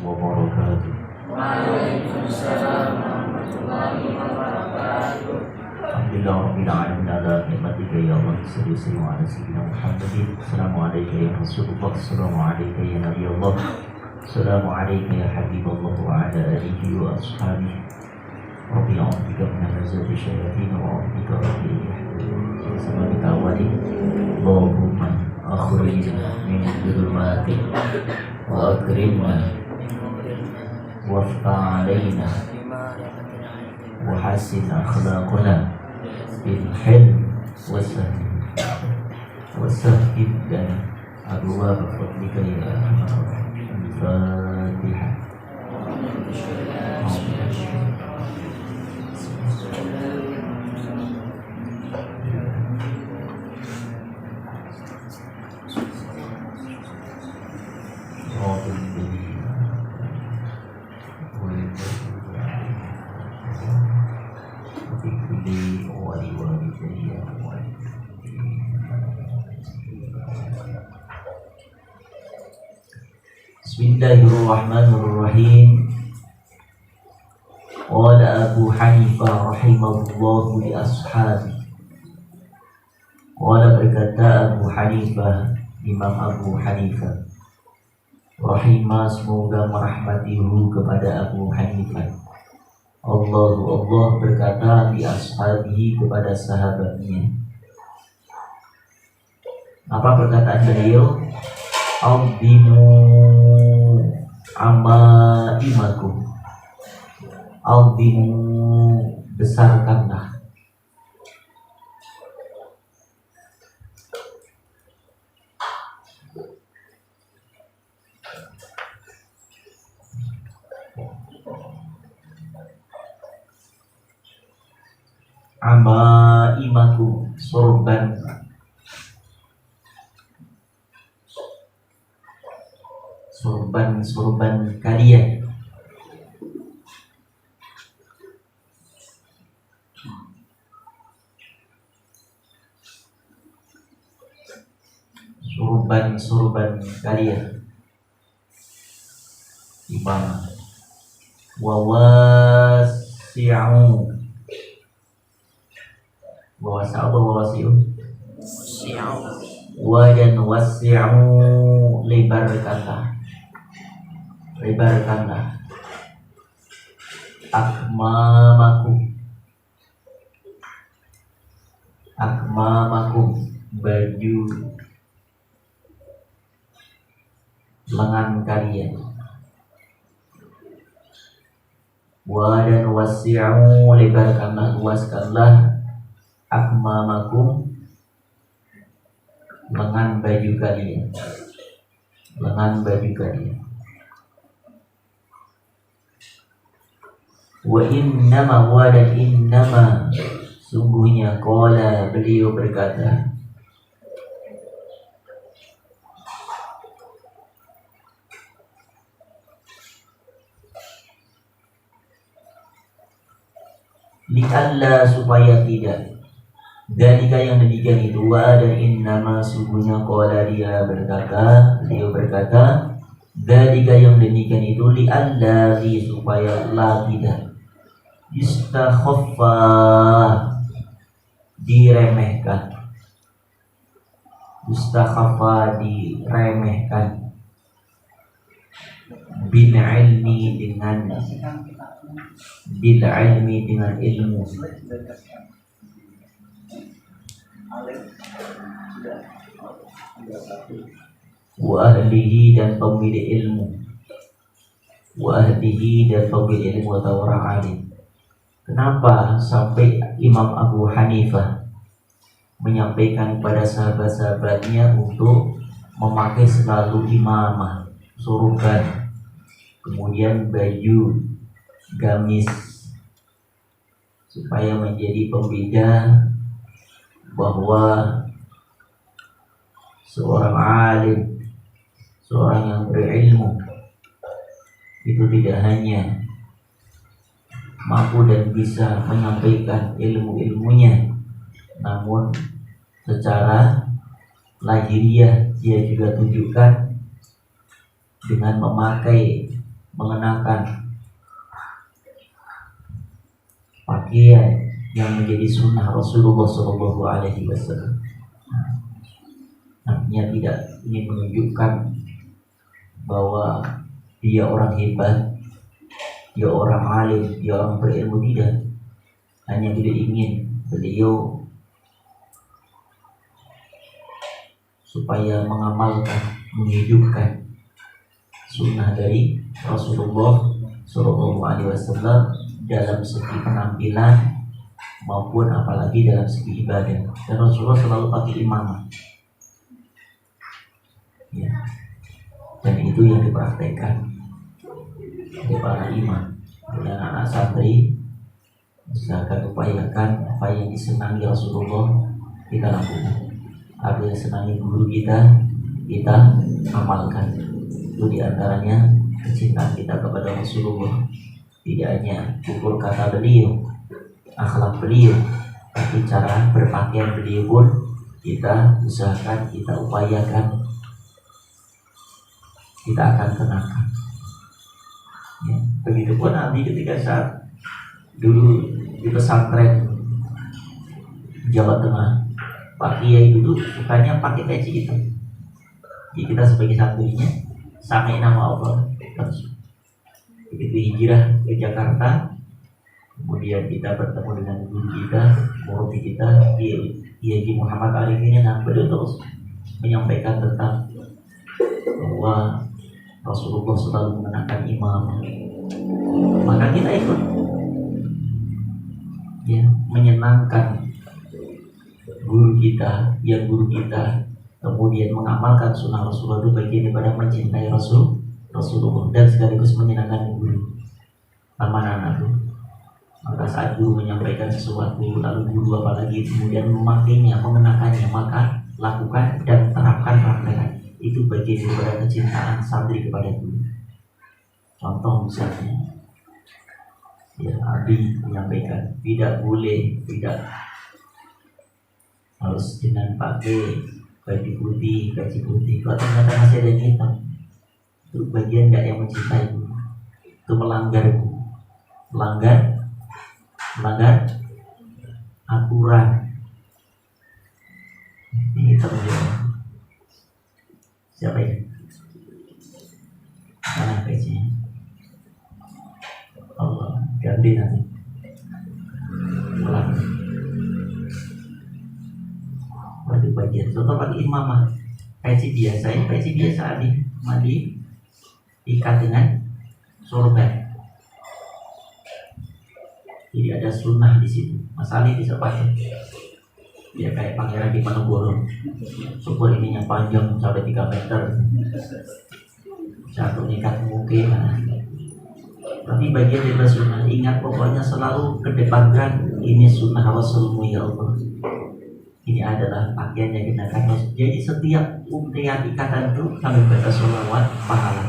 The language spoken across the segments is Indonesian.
wabarakatuh. Waalaikumsalam warahmatullahi wabarakatuh. Alhamdulillah rabbil alamin ala nikmatika ya Allah sallallahu ala sayyidina Muhammadin. Assalamualaikum ya Rasulullah, assalamualaikum ya Nabi Allah, assalamualaikum ya Habibullah wa ala alihi wa ashabihi. Rabbi a'udzubika min hamazati syayatin wa a'udzubika rabbi yahdurun. Sama kita awali. Allahumma akhrijna min dhulumati wa akrimna wafqa alaina wa hasin akhlaqana bil hilm wa sahhid lana abwaab fadlika ya arhamar rahimin. Al-Fatihah. Bismillahirrahmanirrahim. Qala Abu Hanifah rahimahullahu li ashabi. Qala berkata Abu Hanifah, Imam Abu Hanifah rahimah, semoga merahmatihu kepada Abu Hanifah. Allah berkata li ashabihi, kepada sahabatnya. Apa perkataan beliau? Aldimu amaimakum. Aldimu, besarkanlah. Amaimakum, sorban. Sorban kalian. Sorban kalian. Imam wawasi'u. Wawasi'u. Wajan wasi'u, lebarkanlah. Akmamakum, baju lengan kalian. Wadan wasi'u, lebarkanlah, luaskanlah. Akmamakum, lengan baju kalian. Wa innama, dan innama, sungguhnya, qala, beliau berkata, li'alla, supaya tidak. Dalika, yang demikian itu. Wa dan innama, sungguhnya, qala, beliau berkata, dalika, yang demikian itu. Li'alla, supaya la tidak. Istakhaffa, diremehkan. Bil ilmi, dengan ilmu. Wa ahlihi, dan pemilik ilmu. Atau orang alim. Kenapa sampai Imam Abu Hanifah menyampaikan kepada sahabat-sahabatnya untuk memakai selalu imamah, sorban, kemudian baju gamis, supaya menjadi pembeda bahwa seorang alim, seorang yang berilmu, itu tidak hanya mampu dan bisa menyampaikan ilmu-ilmunya, namun secara lahiriah dia juga tunjukkan dengan memakai mengenakan pakaian yang menjadi sunnah Rasulullah Shallallahu Alaihi Wasallam. Artinya tidak ingin menunjukkan bahwa dia orang hebat, dia orang alim, dia orang berilmu, tidak. Hanya tidak ingin beliau supaya mengamalkan, menghidupkan sunnah dari Rasulullah Shallallahu Alaihi Wasallam dalam segi penampilan maupun apalagi dalam segi ibadah. Dan Rasulullah selalu pakai imamah, ya. Dan itu yang dipraktekkan oleh para imam. Dan anak santri usahakan upayakan apa yang disenangi Rasulullah kita lakukan. Apa yang senangi guru kita amalkan. Itu diantaranya kecintaan kita kepada Rasulullah. Tidak hanya ukur kata beliau, akhlak beliau, tapi cara berpakaian beliau pun kita usahakan, kita upayakan, kita akan kenakan, ya. Begitupun Nabi ketika saat dulu di pesantren Jawa Tengah, Pak Kiai dulu sukanya pakai peci itu. Jadi kita sebagai santrinya sampai nama Allah. Begitu hijrah ke Jakarta, kemudian kita bertemu dengan guru kita, murabbi kita, Kiai Muhammad Arifin, dan beliau terus menyampaikan tentang bahwa Rasulullah selalu mengenakan imam. Maka kita ikut, ya, menyenangkan guru kita, kemudian mengamalkan sunnah Rasulullah itu bagian daripada mencintai Rasulullah dan sekaligus menyenangkan guru anak-anak. Maka saat guru menyampaikan sesuatu, lalu guru apalagi kemudian memakainya, mengenakannya, maka lakukan dan terapkan, praktekkan. Itu bagian daripada kecintaan santri kepada guru. Contoh misalnya, ya, Abi menyampaikan tidak harus dengan pakai baju putih, gaji putih. Kalau ternyata masih ada yang hitam, itu bagian nggak yang mencintai guru. Itu melanggar aturan. Ini terjadi. Siapa ini? Mana pecinya? Allah, ganti nanti. Ulang. Baju bagian. Contoh pakai imamah. Peci biasa mandi ikat dengan sorban. Jadi ada sunnah di situ. Mas Ali bisa pakai. Dia kayak pangeran di Manokwari. Syukur ininya panjang sampai 3 meter. Satu ikat mungkin. Tapi bagian dari sunnah. Ingat pokoknya selalu kedepankan ini sunnah Rasulullah, ya Allah. Ini adalah pakaian yang kita akan. Jadi setiap untian ikatan itu kami baca sholawat pahala.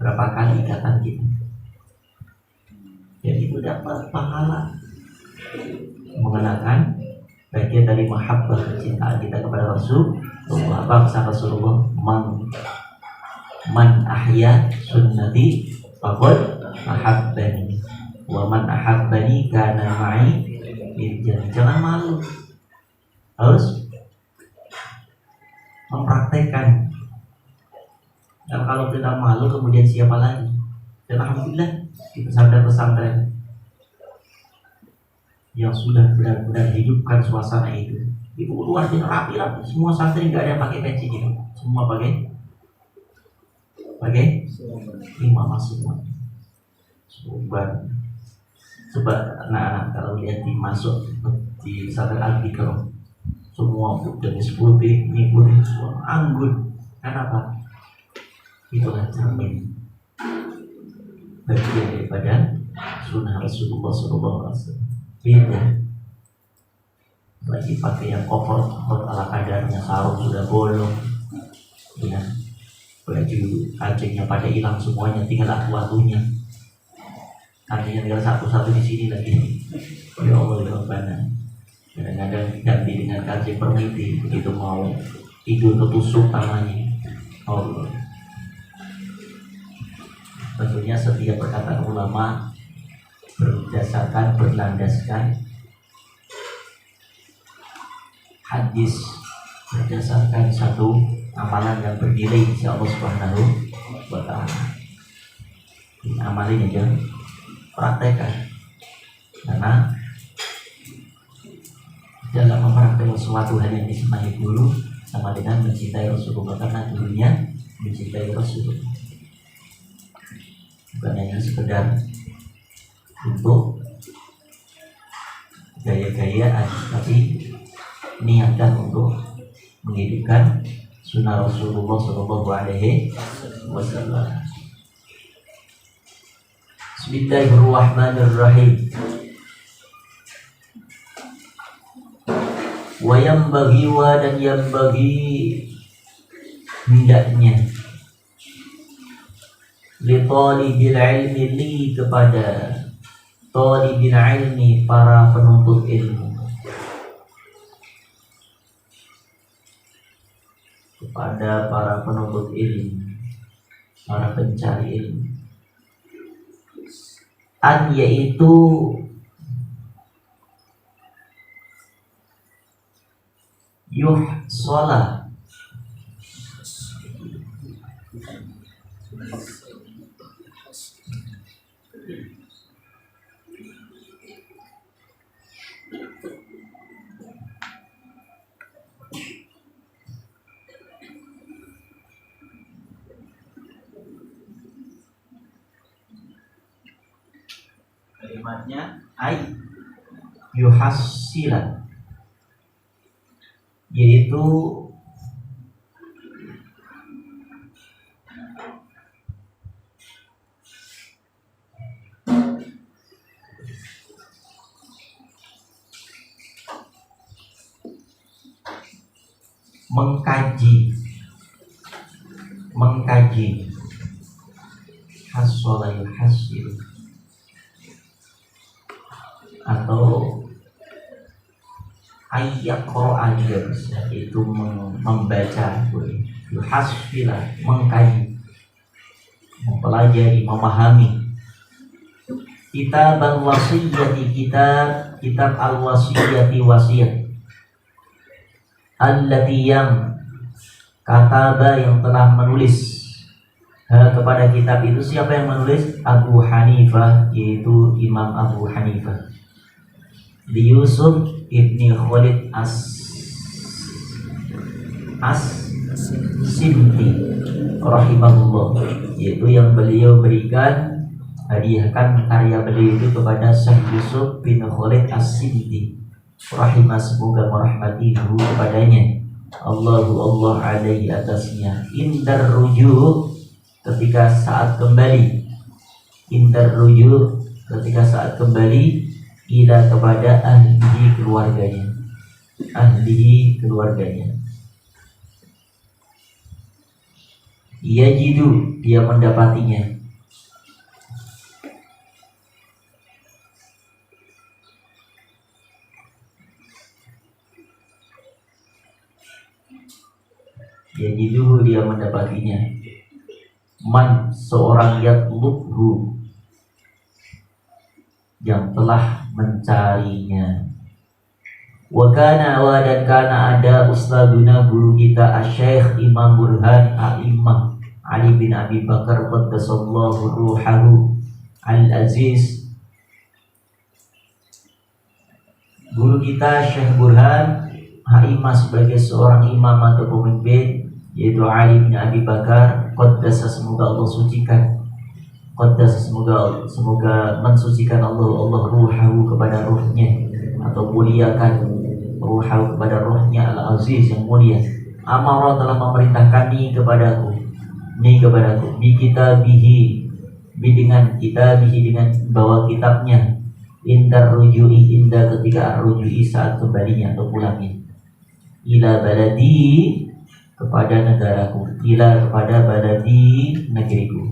Berapa kali ikatan kita? Jadi itu dapat pahala mengenakan bagian dari mahabbah, kecintaan kita kepada Rasulullah. Apa pesan Rasulullah? Man ahya sunnati faqad ahabbani wa man ahabbani kana ma'i. Jangan malu, harus mempraktekkan. Dan kalau kita malu kemudian siapa lagi? Dan alhamdulillah di pesantren-pesantren yang sudah benar-benar hidupkan suasana itu luar biasa rapi. Semua santri nggak ada yang pakai peci gitu, semua pakai imamah semua. Coba anak-anak kalau lihat masuk di pesantren Al-Bikro, semua jenis putih, semua anggun. Kenapa? Itulah cermin bagian daripada sunnah Rasulullah SAW. Beda lagi pakai yang cover ala kadarnya, sarung sudah bolong, ya, baju kancingnya pada hilang semuanya, tinggal aku-akunya. Kancingnya tinggal satu-satu di sini lagi. Ya Allah, ya Rabbana. Kadang-kadang ganti dengan kancing permiti, begitu mau tidur ketusuk tangannya. Allah. tentunya setiap perkataan ulama berlandaskan hadis, berdasarkan satu amalan yang bernilai insya Allah Subhanahu wa ta'ala. Amalin aja, praktekkan, karena dalam mempraktekkan suatu hal yang disenangi dulu sama dengan mencintai Rasulullah, karena dulunya mencintai Rasulullah, bukan hanya sekedar untuk gaya-gayaan, tapi niatkan untuk menghidupkan sunnah Rasulullah Shallallahu Alaihi Wasallam. Bismillahirrahmanirrahim. Wa yambaghi wa dan yambaghi hendaknya li talibil ilmi li kepada talibil ilmi para penuntut ilmu, kepada para penuntut ilmu, para pencari ilmu, an yaitu yuhsala kalimatnya ay yuhassila, yaitu mengkaji hasola yuhassil, atau ayat Quran juga bisa, itu membaca, yuhasfila, mengkaji, mempelajari, memahami. Kitab al-wasiyati, kitab al-wasiyati, wasiat, allati yang kataba yang telah menulis kepada kitab itu. Siapa yang menulis? Abu Hanifah, yaitu Imam Abu Hanifah, di Yusuf ibni Khalid as-Simti rahimahullah, yaitu yang beliau berikan, hadiahkan karya beliau itu kepada Syekh Yusuf bin Khalid as-Simti rahimah, semoga merahmatihu kepadanya, Allah alaihi atasnya. Indar rujuk, ketika saat kembali, indar rujuk, ketika saat kembali, ila kepada ahlihi keluarganya, ahlihi keluarganya. Yajidu, dia mendapatinya. Yajidu, dia mendapatinya. Man, seorang yatlubhu, yang telah mencarinya. Wa kana, wa dan kana ada ustaduna, guru kita Asy-Syaikh Imam Burhan A'imah Ali bin Abi Bakar qaddasallahu ruhahu al-aziz. Guru kita Syekh Burhan A'imah sebagai seorang imam atau pemimpin, yaitu Ali bin Abi Bakar, qaddasa, semoga Allah sucikan, qaddasa, semoga mensucikan Allah ruhahu, kepada ruhnya, atau muliakan ruhahu, kepada ruhnya al-aziz, yang mulia. Amara, telah memerintahkan ni kepadaku, bi kitabihi, dengan kitabihi, dengan bawa kitabnya, indar ruju'i, indah ketika ar-ruju'i, saat kembalinya atau pulangnya, ila baladi, kepada negaraku, ila kepada baladi, negeriku.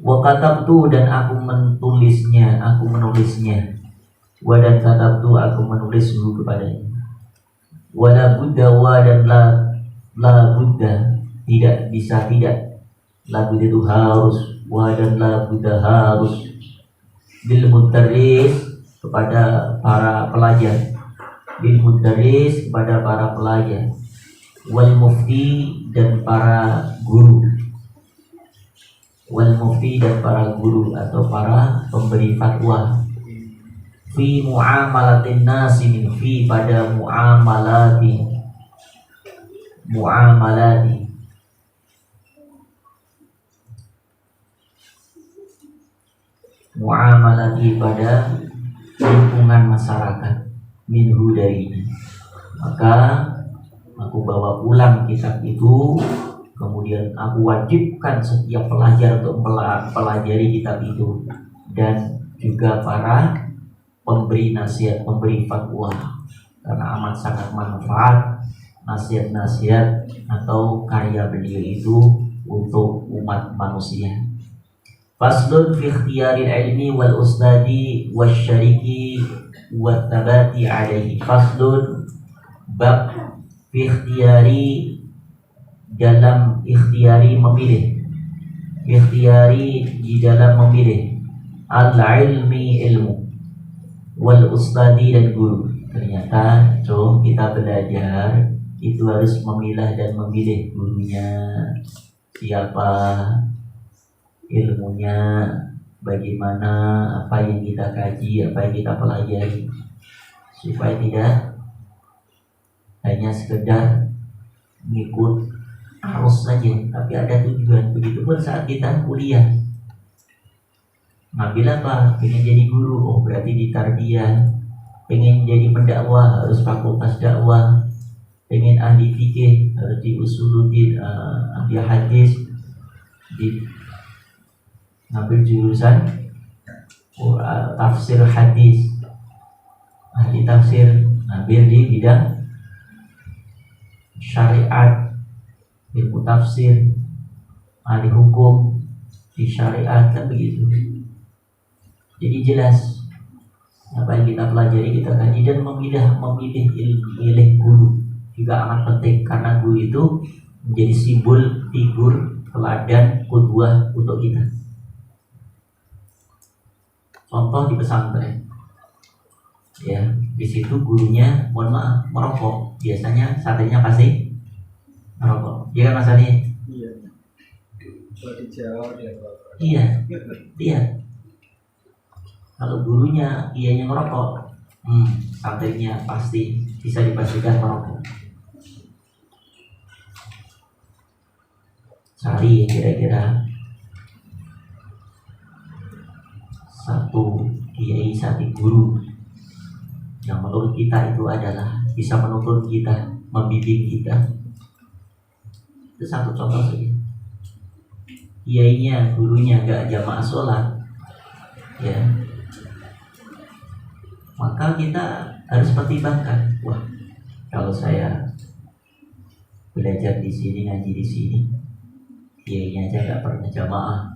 Wa katabtu, dan aku menulisnya, wa dan katabtu, aku menulismu kepadanya. Wala budda, wa dan la budda, tidak bisa tidak, lagu itu harus, dan lagu itu harus bil mudarris kepada para pelajar, bil mudarris kepada para pelajar, wal mufti dan para guru, wal mufti dan para guru atau para pemberi fatwa, fi muamalatin nasi, fi pada muamalati pada lingkungan masyarakat, minhu darinya. Maka aku bawa pulang kitab itu, kemudian aku wajibkan setiap pelajar untuk mempelajari kitab itu, dan juga para pemberi nasihat, pemberi fatwa, karena amat sangat manfaat nasihat-nasihat atau karya beliau itu untuk umat manusia. Faslun fi ikhtiyaril ilmi wal ustadi wasyariki wat tabati alaihi. Faslun bab fi ikhtiyari, dalam ikhtiyari memilih, ikhtiyari di dalam memilih, al ilmi ilmu, wal ustadi dan guru. Ternyata kita belajar itu harus memilah dan memilih gurunya siapa, ilmunya bagaimana, apa yang kita kaji, apa yang kita pelajari, supaya tidak hanya sekedar mengikut arus saja, tapi ada tujuan. Begitupun saat kita kuliah, ngambil apa? Pengen jadi guru, oh berarti di tarbiyah. Pengen jadi pendakwah, harus fakultas dakwah. Pengen ahli fikih, harus di usuluddin, ahli hadis, di ngambil jurusan tafsir hadis, ahli tafsir, ngambil di bidang syariat, ilmu tafsir, ahli hukum di syariat, kan begitu. Jadi jelas apa yang kita pelajari, kita kaji, dan memilih guru juga amat penting, karena guru itu menjadi simbol, figur, teladan, qudwah untuk kita. Contoh di pesantren, ya di situ gurunya, mohon maaf, merokok. Biasanya santrinya pasti merokok, dia kan Mas Ali? Iya. Kalau di Jawa dia merokok. Iya, lihat. Kalau gurunya ianya merokok, santrinya pasti bisa dipastikan merokok. Cari kira-kira satu kiai, satu guru yang menurut kita itu adalah bisa menuntun kita, membimbing kita. Itu satu contoh saja. Kiainya, gurunya gak jamaah sholat, ya, maka kita harus pertimbangkan, wah kalau saya belajar di sini, ngaji di sini, kiainya aja nggak pernah jamaah,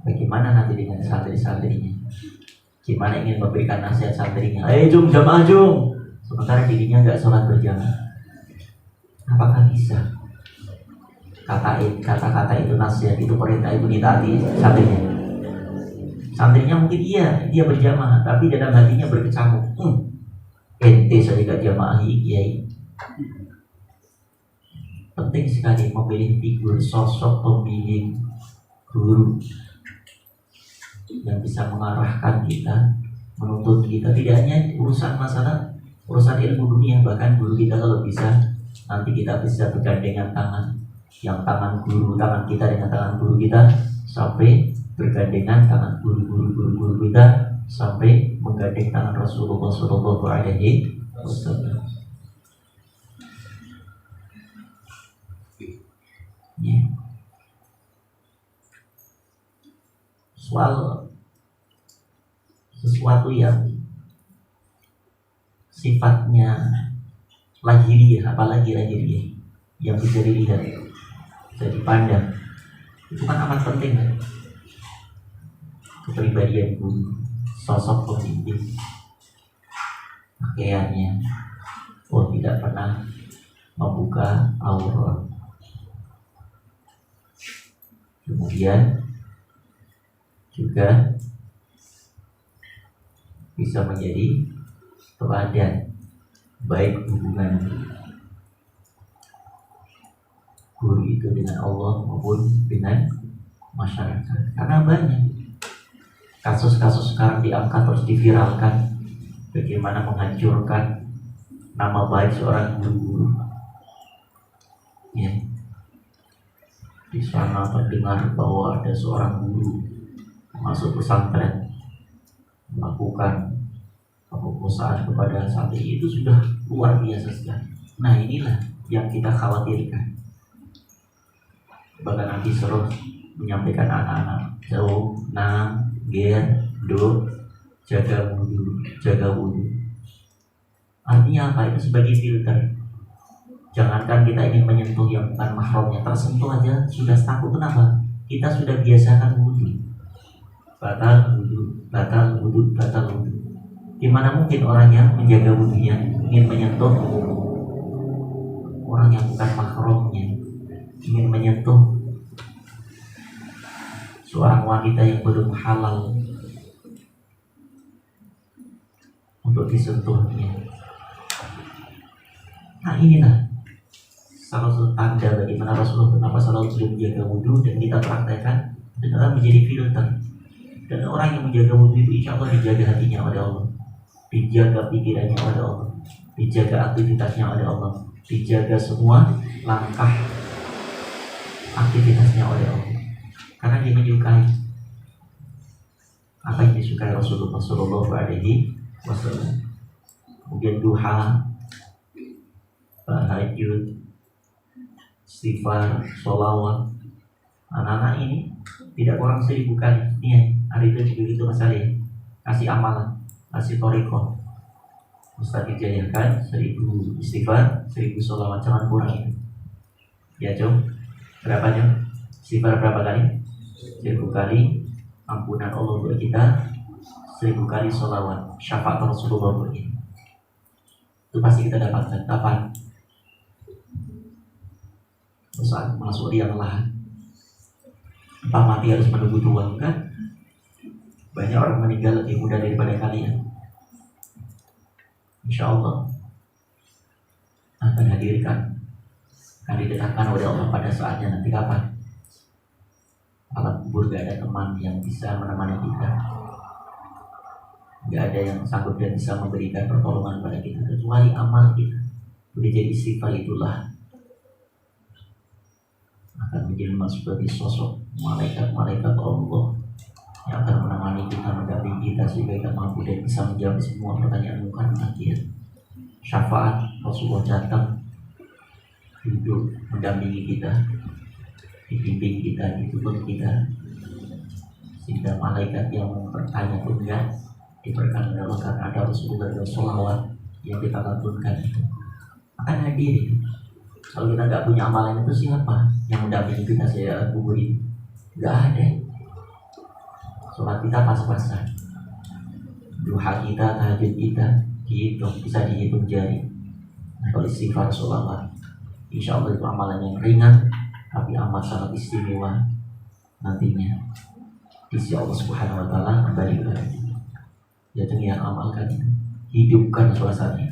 bagaimana nanti dengan santri-santrinya? Gimana ingin memberikan nasihat santrinya? Ayo jum, jamaah jum, sementara dirinya nggak sholat berjamaah. Apakah bisa? Kata-kata itu, nasihat itu, perintah itu ditaati santrinya? Santrinya mungkin iya, dia berjamaah, tapi dalam hatinya berkecamuk. Ente saja gak jamaah, kiai. Penting sekali memilih figur, sosok pembimbing, guru yang bisa mengarahkan kita, menuntut kita. Tidak hanya urusan ilmu dunia, bahkan guru kita kalau bisa, nanti kita bisa bergandengan tangan, yang tangan kita dengan tangan guru kita, sampai bergandengan tangan guru kita, sampai menggandeng tangan Rasulullah Sallallahu Alaihi Wasallam. Ya. Soal sesuatu yang sifatnya lahiriah, apalagi lahiriah, yang bisa dilihat, bisa dipandang, itu kan amat penting kan? Kepribadian guru, sosok pembimbing, pakaiannya, tidak pernah membuka aurat, Kemudian juga bisa menjadi teladan baik hubungan guru itu dengan Allah maupun dengan masyarakat. Karena banyak kasus-kasus sekarang diangkat terus diviralkan, bagaimana menghancurkan nama baik seorang guru. Ya, di sana terdengar bahwa ada seorang guru masuk pesantren melakukan pemerkosaan kepada santri, itu sudah luar biasa sekali. Nah, inilah yang kita khawatirkan. Bahkan nanti suruh menyampaikan anak-anak jauh, nam, ger, do, jaga wudu. Artinya apa? Itu sebagai filter. Jangankan kita ingin menyentuh yang bukan mahramnya, tersentuh aja sudah takut. Kenapa? Kita sudah biasakan wudu. Batal wudu. Gimana mungkin orang yang menjaga wudunya ingin menyentuh orang yang bukan mahramnya, ingin menyentuh seorang wanita yang belum halal untuk disentuhnya. Nah, inilah salah satu tanda bagaimana Rasulullah kenapa selalu sudah menjaga wudhu, dan kita praktekkan dengan menjadi filter. Dan orang yang menjaga wudhu itu insya Allah dijaga hatinya oleh Allah, dijaga pikirannya oleh Allah, dijaga aktivitasnya oleh Allah, dijaga semua langkah aktivitasnya oleh Allah. Karena dia menyukai apa yang disukai Rasulullah Sallallahu Alaihi Wasallam. Kemudian duha, tahajud, istighfar, sholawat. Anak-anak ini tidak kurang 1000 kali. Nih, hari itu begitu masalahnya. Kasih amalan, kasih toriko. Ustaz dijayakan 1000 istighfar, 1000 sholawat, jangan kurang itu. Ya, Jom. Berapanya? Istighfar berapa kali? 1000 kali. Ampunan Allah untuk kita 1000 kali sholawat, syafaat Rasulullah untuk kita. Itu pasti kita dapatkan. Kapan? Saat masuk liang lahat. Entah mati harus menunggu tua, kan? Banyak orang meninggal lebih muda daripada kalian. Insya Allah akan hadirkan, akan ditetapkan oleh Allah pada saatnya. Nanti kapan? Alam kubur gak ada teman yang bisa menemani kita, gak ada yang sanggup dan bisa memberikan pertolongan pada kita kecuali amal kita. Udah jadi sifat itulah akan menjelma sebagai sosok malaikat-malaikat Allah yang akan menemani kita, mendampingi kita sehingga kita mampu dan bisa menjawab semua pertanyaan muka nakir. Syafaat Rasulullah datang, duduk mendampingi kita, dibimbing kita, dituntun kita, sehingga malaikat yang bertanya pun ya diberkahi oleh Allah karena ada Rasulullah dan sholawat yang kita lantunkan itu akan hadir. Kalau kita nggak punya amalan itu, siapa yang mendampingi kita saya kubur ini? Nggak ada. Sholat kita pas-pasan, duha kita, tahajud kita dihitung, bisa dihitung jari. Nah, kalau istighfar, sholawat, insya Allah itu amalan yang ringan tapi amat sangat istimewa nantinya di sisi Allah Subhanahu Wa Taala. Kembali lagi, jadi yang amalkan itu, hidupkan suasana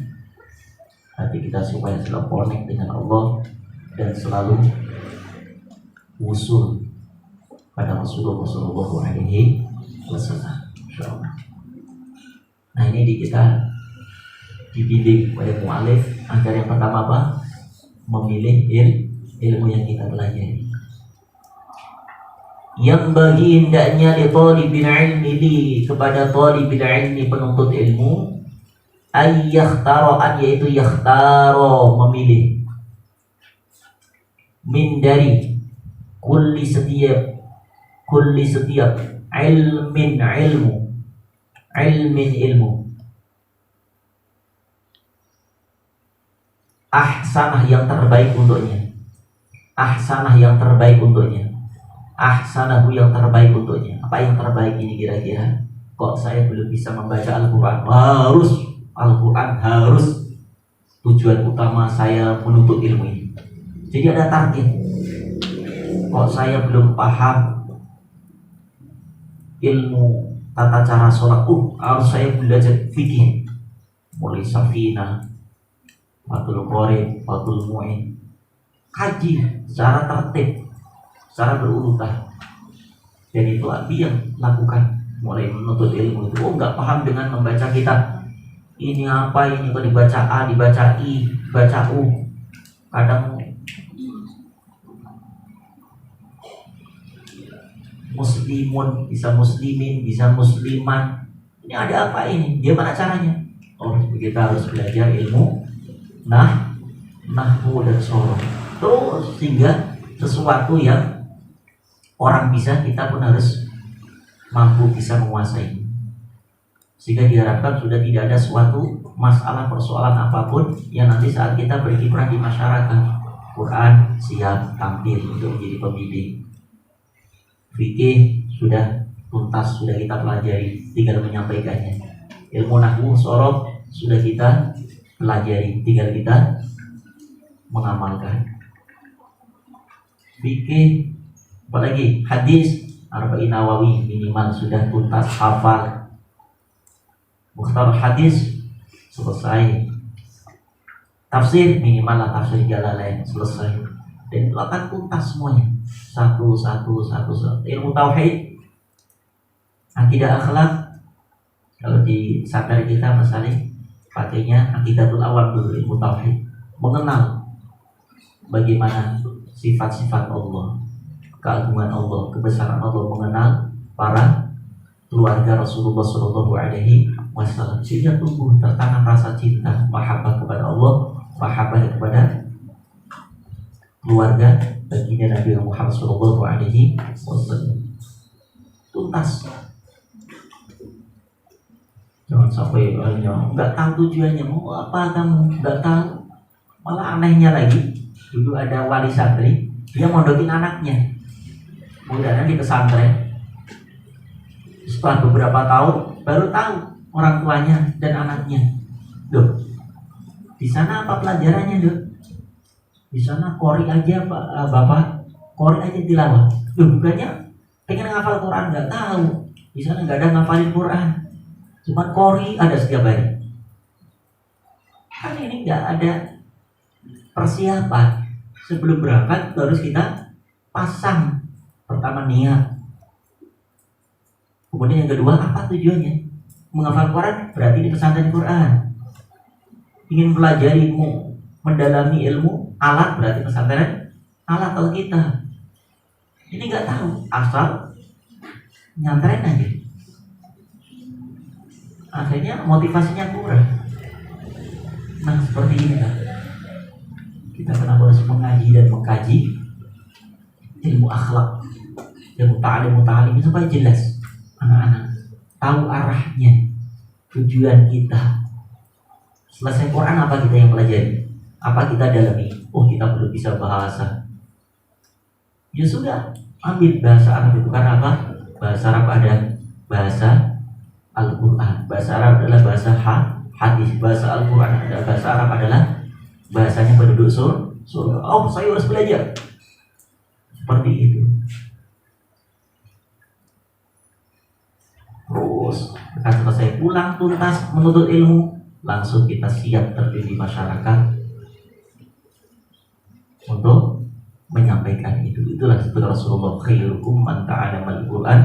hati kita supaya selalu connect dengan Allah dan selalu usul pada Rasulullah Sallallahu Alaihi Wasallam. Insyaallah. Nah, ini di kita dibimbing oleh mu'alif agar yang pertama apa? Memilih ilmu yang kita pelajari. Yang bagi hendaknya li talibil ilmi, kepada talibil ilmi, penuntut ilmu, yaitu yakhtaro, memilih, min dari kulli setiap ilmin ilmu ahsanah yang terbaik untuknya, ahsanahu yang terbaik untuknya. Apa yang terbaik ini kira-kira? Kok saya belum bisa membaca Al-Quran? Al-Quran harus tujuan utama saya menuntut ilmu ini. Jadi ada target. Kok saya belum paham ilmu tata cara sholat, harus saya belajar fikih mulai Safinah, Fathul Qorib, Fathul Mu'in, kaji secara tertib, secara berurutan. Dan itu Abi yang lakukan mulai menuntut ilmu itu. Nggak paham dengan membaca kitab. Ini apa ini, kok dibaca A, dibaca I, dibaca U. Kadang muslimun bisa muslimin, bisa musliman. Ini ada apa ini? Gimana caranya? Oh, kita harus belajar ilmu nahwu dan sorof. Terus sehingga sesuatu yang orang bisa, kita pun harus mampu bisa menguasai. Sehingga diharapkan sudah tidak ada suatu masalah persoalan apapun yang nanti saat kita berkiprah di masyarakat, Quran siap tampil untuk menjadi pembimbing. Fikih sudah tuntas, sudah kita pelajari, tinggal menyampaikannya. Ilmu nahwu sorof sudah kita pelajari, tinggal kita mengamalkan. Fikih, apalagi hadis Arba'in Nawawi minimal sudah tuntas hafal. Mukhtar hadis selesai. Tafsir minimal lah, tafsir Jalalain selesai. Dan itu akan tuntas semuanya. Satu. Ilmu tauhid, akidah akhlak. Kalau di sadar kita misalnya pakainya akidatul awam dulu, ilmu tauhid. Mengenal bagaimana sifat-sifat Allah, keagungan Allah, kebesaran Allah, mengenal para keluarga Rasulullah SAW, sehingga tumbuh tertanam rasa cinta, mahabbah kepada Allah, mahabbah kepada keluarga baginda Nabi Muhammad SAW. Tuntas. Jangan sampai nggak tahu tujuannya, mau apa kamu, nggak tahu. Malah anehnya lagi, dulu ada wali santri, dia mondokin anaknya, mudahnya di pesantren. Setelah beberapa tahun baru tahu orang tuanya dan anaknya. Loh, di sana apa pelajarannya, Dok? Di sana qori aja Pak, Bapak, qori aja tilawah. Loh, bukannya pengen ngafal Quran, nggak tahu. Di sana nggak ada ngafalin Quran, cuma qori ada setiap hari. Kan ini nggak ada persiapan. Sebelum berangkat harus kita pasang pertama niat. Kemudian yang kedua, apa tujuannya? Menghafal Quran berarti di pesantren Quran. Ingin belajar ilmu, mendalami ilmu, alat berarti pesantren alat. Kalau kita ini nggak tahu, asal nyantren aja, akhirnya motivasinya kurang. Nah seperti ini kan, kita kenapa harus mengaji dan mengkaji ilmu akhlak, ilmu ta'lim supaya jelas anak-anak tahu arahnya, tujuan kita. Selesai Quran apa kita yang pelajari? Apa kita dalami? Oh, kita perlu bisa bahasa. Ya sudah, ambil bahasa Arab itu karena apa? Bahasa Arab ada bahasa Al-Quran. Bahasa Arab adalah bahasa hadis. Bahasa Al-Quran adalah bahasa Arab adalah bahasanya penduduk surga. Oh, saya harus belajar. Seperti itu. Terus ketika selesai pulang tuntas menuntut ilmu, langsung kita siap terjun di masyarakat untuk menyampaikan itu. Itulah setelah Rasulullah, khairukum man ta'allama al-Quran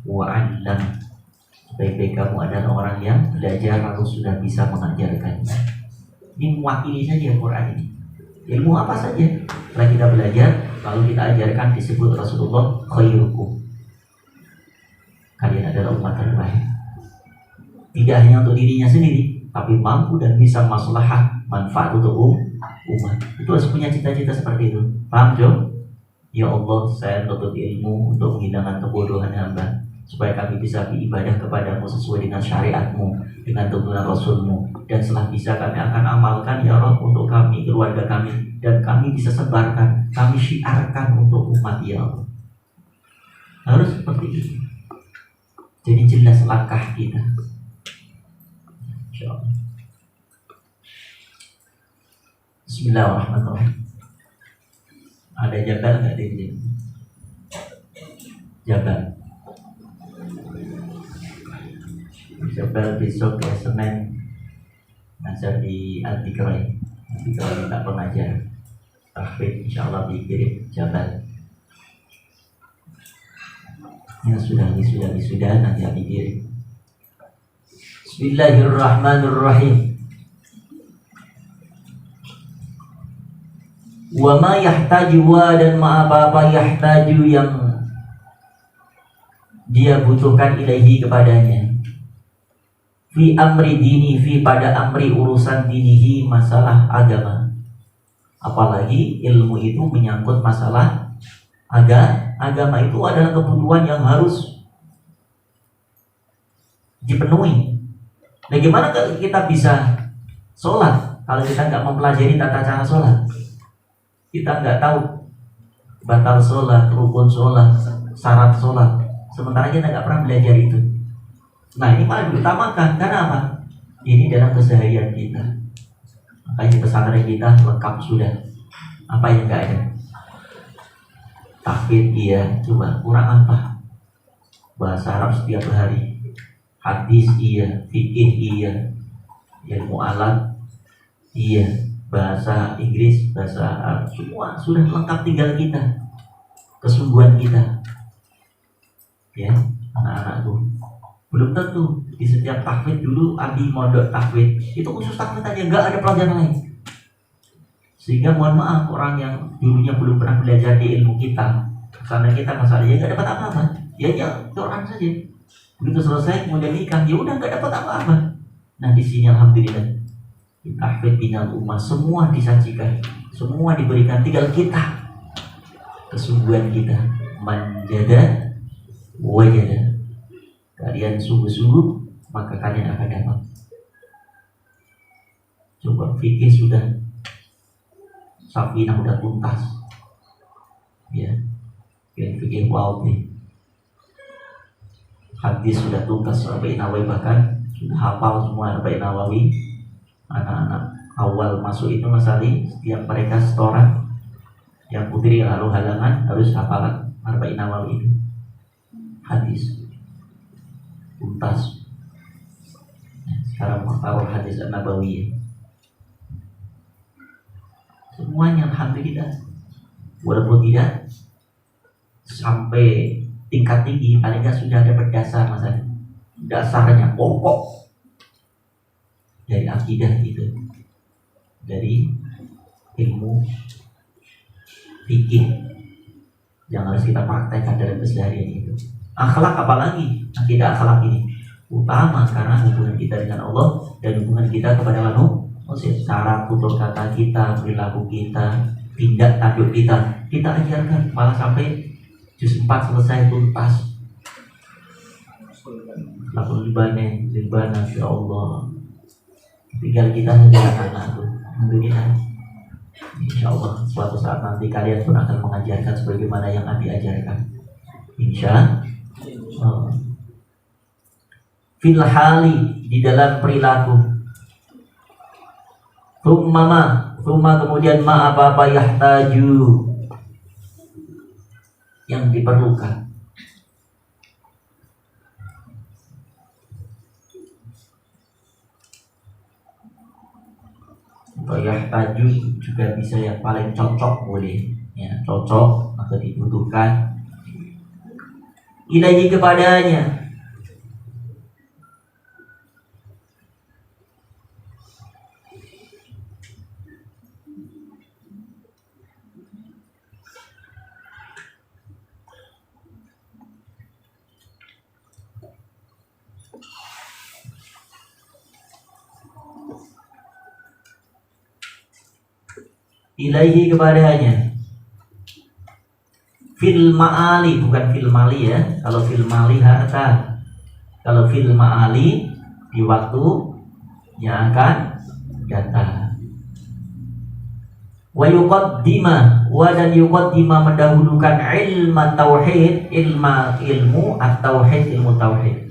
wa 'allam. Sebaik-baik kamu adalah orang yang belajar lalu sudah bisa mengajarkannya. Ini mewakili saja Quran ini. Ilmu apa saja setelah kita belajar lalu kita ajarkan, disebut Rasulullah khairukum. Kalian adalah umat terbaik. Tidak hanya untuk dirinya sendiri, tapi mampu dan bisa maslahah manfaat untuk umat. Itu harus punya cita-cita seperti itu. Paham, Jo? Ya Allah, saya menuntut ilmu untuk menghilangkan kebodohan hamba, supaya kami bisa beribadah kepadamu sesuai dengan syariatmu, dengan tuntunan Rasulmu. Dan setelah bisa kami akan amalkan ya Allah untuk kami, keluarga kami, dan kami bisa sebarkan, kami syiarkan untuk umat ya Allah. Harus seperti itu. Jadi jelas langkah kita. InsyaAllah. Bismillahirrahmanirrahim. Ada jadwal nggak di sini? Jabar. Jabar besok ya Senin ngajar di Al-Tikrai. Al-Tikrai minta pengajar tahfidz, insyaallah dikirim Jabar. Ya sudah nanti dikirim. Bismillahirrahmanirrahim. Wa ma yahtaju dan ma apa-apa yahtaju yang dia butuhkan ilaihi kepadanya. Fi amri dini, fi pada amri urusan dinihi, masalah agama. Apalagi ilmu itu menyangkut masalah agama, itu adalah kebutuhan yang harus dipenuhi. Bagaimana kalau kita bisa sholat kalau kita nggak mempelajari tata cara sholat? Kita nggak tahu batal sholat, rukun sholat, syarat sholat, sementara kita nggak pernah belajar itu. Nah, ini malah diutamakan. Karena apa? Ini dalam keseharian kita. Makanya pesantren kita lengkap sudah. Apa yang nggak ada? Tahfidz iya, cuma kurang apa? Bahasa Arab setiap hari, hadis iya, fikih iya, ilmu alat iya, bahasa Inggris, bahasa Arab, semua sudah lengkap, tinggal kita, kesungguhan kita. Ya, anak-anakku, belum tentu di setiap tahfidz. Dulu Abi mondok tahfidz, itu khusus tahfidz aja, nggak ada pelajaran lain. Sehingga mohon maaf, orang yang dulunya belum pernah belajar di ilmu kita, karena kita masalahnya nggak dapat apa-apa, ya orang saja. Begitu selesai kemudian nikah, ya udah nggak dapat apa-apa. Nah, di sini alhamdulillah tahfidz binal ummah, semua disajikan, semua diberikan, tinggal kita, kesungguhan kita. Manjada wajada, kalian sungguh-sungguh maka kalian akan dapat. Coba fikih sudah, Safinah udah tuntas, ya, fikih wadih, hadis sudah tuntas, Arba'in Nawawi bahkan sudah hafal semua Arba'in Nawawi. Anak-anak awal masuk itu masali, setiap mereka setoran, yang putri lalu halangan harus hafalan Arba'in Nawawi itu, hadis tuntas. Sekarang Mukhtarul Hadis An-Nabawi, semuanya alhamdulillah. Walaupun tidak sampai tingkat tinggi, paling nggak sudah ada berdasar, masalah dasarnya pokok dari akidah itu, dari ilmu fikih yang harus kita praktekkan dalam keseharian itu. Akhlak apalagi, akidah akhlak ini utama karena hubungan kita dengan Allah dan hubungan kita kepada manusia. Cara tutur kata kita, perilaku kita, tindak tanduk kita ajarkan, malah sampai juz 4 selesai tuntas. Lakul libana ya Allah. Tinggal kita saja anak-anak itu. Alhamdulillah. Insya Allah suatu saat nanti kalian pun akan mengajarkan sebagaimana yang Abi ajarkan. Insya Allah. Fil hali, di dalam perilaku. Thumma kemudian ma apa yahtaju, yang diperlukan. Yahtaju juga bisa yang paling cocok, boleh ya, cocok atau dibutuhkan ilaihi kepadanya. Ilaihi kepadanya. Fil ma'ali, bukan fil mali ya. Kalau fil mali harta, kalau fil ma'ali di waktu yang akan datang. Wa yuqaddima, wa dan yuqaddima mendahulukan ilmu tauhid, ilmu at-tauhid, ilmu tauhid.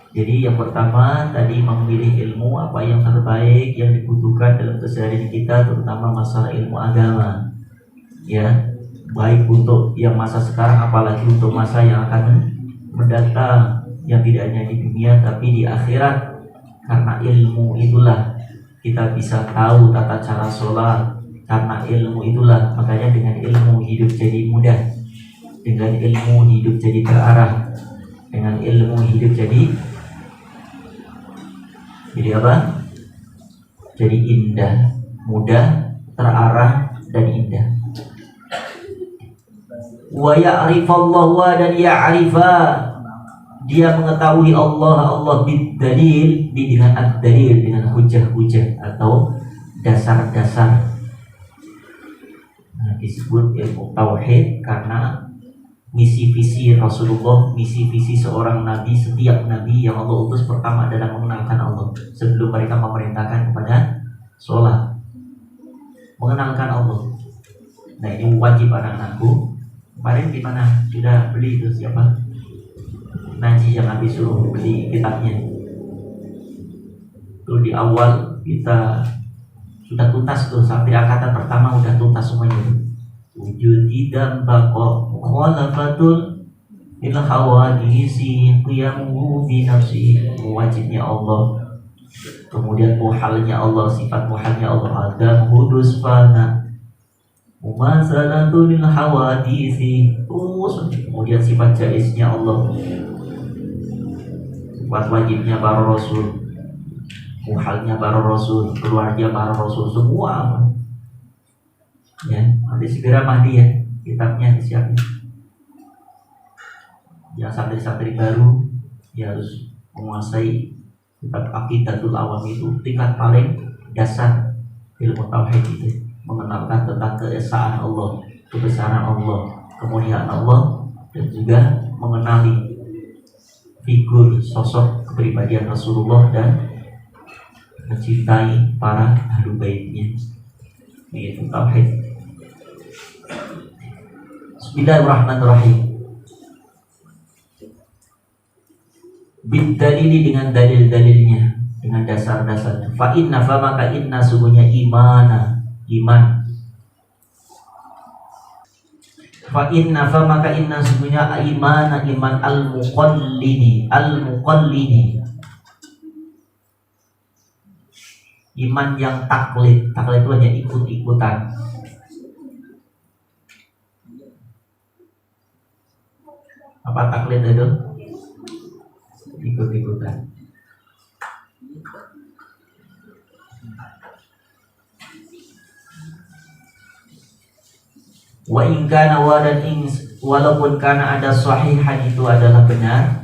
Jadi yang pertama tadi memilih ilmu apa yang terbaik yang dibutuhkan dalam keseharian kita, terutama masalah ilmu agama. Ya, baik untuk yang masa sekarang apalagi untuk masa yang akan mendatang, yang tidak hanya di dunia tapi di akhirat. Karena ilmu itulah kita bisa tahu tata cara sholat, karena ilmu itulah makanya dengan ilmu hidup jadi mudah, dengan ilmu hidup jadi terarah, dengan ilmu hidup jadi apa? Jadi indah, mudah, terarah dan indah. Wa ya'rifallahu dan ya'rifa, dia mengetahui Allah bid-dalil, dengan ad-dalil, dengan hujah-hujah atau dasar-dasar. Disebut ilmu tauhid karena misi visi Rasulullah, misi visi seorang nabi, setiap nabi yang Allah utus pertama adalah mengenalkan Allah sebelum mereka memerintahkan kepada sholat, mengenalkan Allah. Nah ini wajib anak-anakku. Kemarin di mana sudah beli itu siapa? Naji yang habis suruh beli kitabnya. Itu di awal kita sudah tuntas tuh, sampai angkatan pertama udah tuntas semuanya tuh. Wujudi dan bako mukhalafatul il hawadisi qiyamu bi nafsi, wajibnya Allah, kemudian muhalnya Allah, sifat muhalnya Allah, adam hudus fana mumasalatul hawadisi, terus kemudian sifat jaiznya Allah, sifat wajibnya para rasul, muhalnya para rasul, keluarnya para rasul, semua. Ya, nanti segera mandi ya, kitabnya disiapin. Yang santri-santri baru ya harus menguasai kitab Aqidatul Awam, itu tingkat paling dasar ilmu tauhid itu, mengenalkan tentang keesaan Allah, kebesaran Allah, kemuliaan Allah, dan juga mengenali figur sosok kepribadian Rasulullah dan mencintai para ahlu baitnya. Itu tauhid. Bismillahirrahmanirrahim. Bidalili, dengan dalil-dalilnya, dengan dasar-dasarnya. Fa inna, fa maka inna, sungguhnya iman. Fa inna, fa maka inna, sungguhnya iman al-muqallidi. Iman yang taklid itu hanya ikut-ikutan. Apa taklid itu? Ikut-ikutan. Wa in kana walaupun kana ada sahihan, itu adalah benar,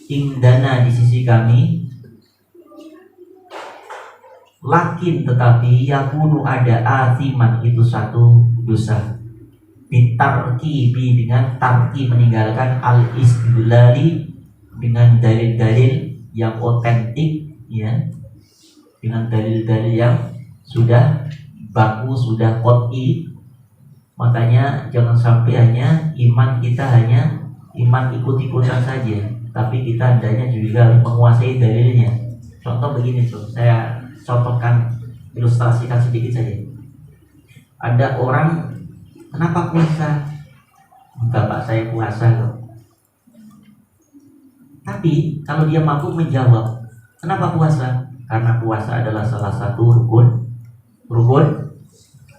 indana, di sisi kami, lakin tetapi yakunu ada athiman, itu satu dosa, bitarkibi, dengan tarki, meninggalkan al-istidlali, dengan dalil-dalil yang otentik, ya, dengan dalil-dalil yang sudah baku, sudah qot'i. Makanya jangan sampai hanya iman kita hanya iman ikut-ikutan saja, tapi kita hendaknya juga menguasai dalilnya. Contoh begini tuh, saya contohkan, ilustrasikan sedikit saja. Ada orang, kenapa puasa? Enggak Pak, saya puasa loh. Tapi kalau dia mampu menjawab, kenapa puasa? Karena puasa adalah salah satu rukun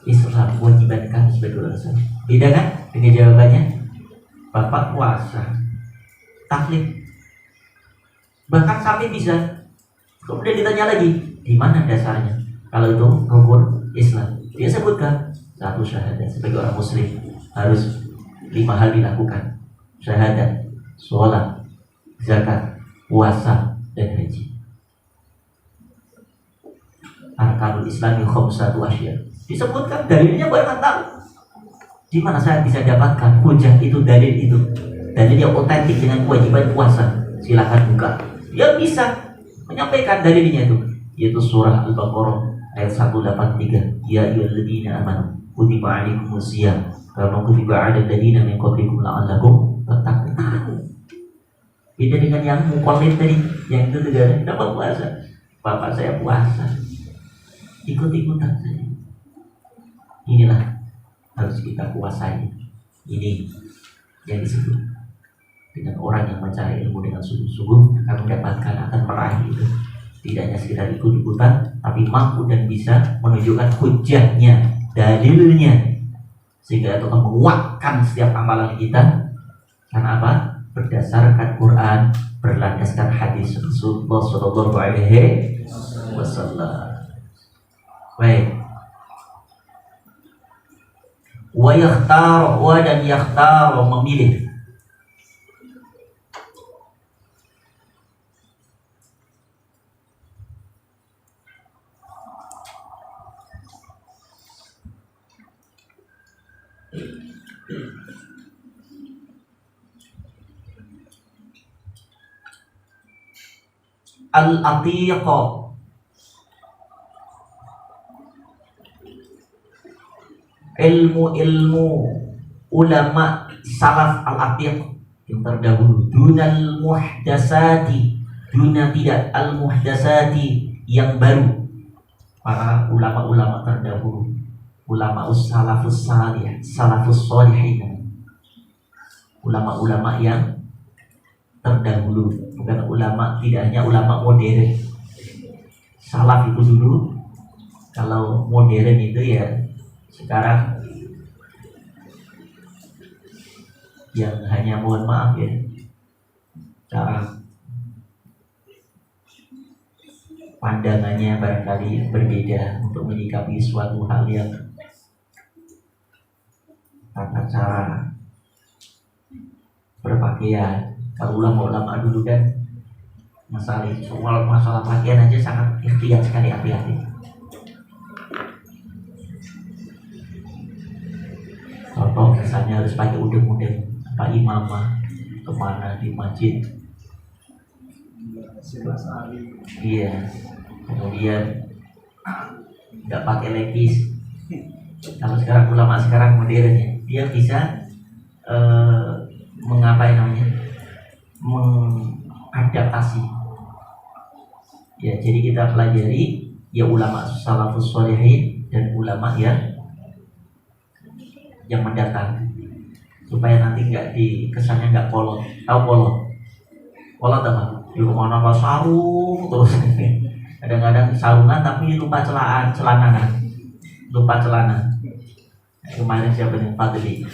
Islam, kewajiban kami sebagai orang. Beda kan dengan jawabannya, Bapak puasa, taklid. Bahkan sampai bisa, kemudian ditanya lagi, di mana dasarnya? Kalau itu rukun Islam, dia sebutkan satu, syahadat, sebagai orang muslim harus 5 hal dilakukan: syahadat, sholat, zakat, puasa, dan haji. Arkanul Islam khamsatu asya. Disebutkan dalilnya, baru tahu. Di mana saya bisa dapatkan hujah itu, dalil itu, dalil yang otentik dengan kewajiban puasa? Silakan buka. Dia bisa menyampaikan dalilnya itu, yaitu surah Al-Baqarah ayat 183. Ya ayyuhalladzina amanu kutiba alaikumus syiyam kama kutiba 'alal ladzina min qablikum la'allakum tattaqun. Beda dengan yang muqallid tadi, yang itu juga dapat puasa. Bapak saya puasa, ikut-ikutan saja. Inilah harus kita kuasai. Ini yang disebut dengan orang yang mencari ilmu dengan sungguh-sungguh akan mendapatkan, akan meraih itu. Tidak hanya sekedar ikut-ikutan, tapi mampu dan bisa menunjukkan hujahnya, dalilnya, sehingga itu akan menguatkan setiap amalan kita. Karena apa? Berdasarkan Quran, berlandaskan hadis Rasulullah Shallallahu Alaihi Wasallam. Baik. Wa yakhtar, wa dan yakhtar, memilih. Al-atiqa, ilmu ulama salaf al-atiq yang terdahulu, dunal muhdasati, duna tidak al muhdasati yang baru. Para ulama-ulama terdahulu, ulama salafus salih, salafus sholihin, ulama-ulama yang terdahulu, bukan ulama, tidak hanya ulama modern. Salaf itu dulu, kalau modern itu ya sekarang yang hanya, mohon maaf ya, cara pandangannya barangkali berbeda untuk menyikapi suatu hal yang tata cara berpakaian. Kalau ulama-ulama dulu kan masalah pakaian aja sangat ikhtiar sekali, hati-hati. Contoh misalnya harus pakai udeng-udeng, apa imamah kemana di masjid. Iya. Kemudian nggak pakai leggings. Kalau sekarang ulama sekarang modern ya, dia bisa mengapain namanya, mengadaptasi. Ya, jadi kita pelajari ya ulama salafus sholihin dan ulama yang mendatang, supaya nanti nggak kesannya nggak polot. Tahu polot apa? Di mana pas sarung terus kadang-kadang sarungan tapi lupa celana. Kemarin siapa yang Fadli?